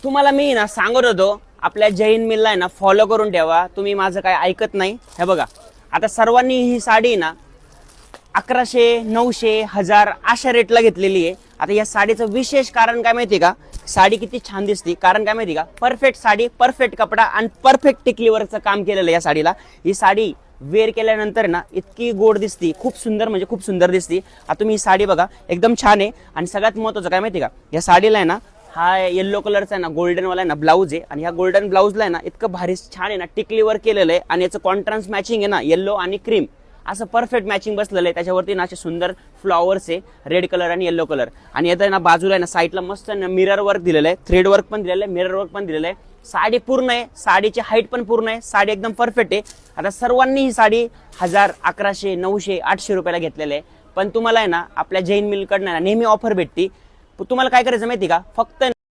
तुम्हाला मी ना सांगत होतो आपल्या जैन मिलला आहे ना फॉलो करून ठेवा, तुम्ही माझं काय ऐकत नाही। हे बघा आता सर्वांनी ही साडी ना 1100, 900, 1000 अशा रेटला घेतलेली आहे। आता या साडीचं विशेष कारण काय माहिती का, साडी किती छान दिसते कारण काय माहिती का, परफेक्ट साडी, परफेक्ट कपडा आणि परफेक्ट टिकलीवरचं काम केलेलं या साडीला। ही साडी वेअर केल्यानंतर ना इतकी गोड दिसती, खूप सुंदर म्हणजे खूप सुंदर दिसती। आता तुम्ही ही साडी बघा एकदम छान आहे आणि सगळ्यात महत्त्वाचं काय माहिती का, या साडीला आहे ना हा येल्लो कलरचा आहे ना गोल्डन वाला आहे ना ब्लाऊज आहे आणि ह्या गोल्डन ब्लाऊजला आहे ना इतकं भारी छान आहे ना टिकलीवर केलेलं आहे आणि याचं कॉन्ट्रास्ट मॅचिंग आहे ना येल्लो आणि क्रीम असं परफेक्ट मॅचिंग बसलेलं आहे। त्याच्यावरती ना असे सुंदर फ्लॉवर्स आहे रेड कलर आणि येल्लो कलर आणि येतं ना बाजूला आहे ना साईडला मस्त मिरर वर्क दिलेलं आहे, थ्रेड वर्क पण दिलेलं आहे, मिरर वर्क पण दिलेलं आहे। साडी पूर्ण आहे, साडीची हाईट पण पूर्ण आहे, साडी एकदम परफेक्ट आहे। आता सर्वांनी ही साडी 1000, 1100, 900, 800 रुपयाला घेतलेलं आहे। पण तुम्हाला आहे ना आपल्या जैन मिलकडनं नेहमी ऑफर भेटती। तुम्हाला काय करायचं माहिती का, फक्त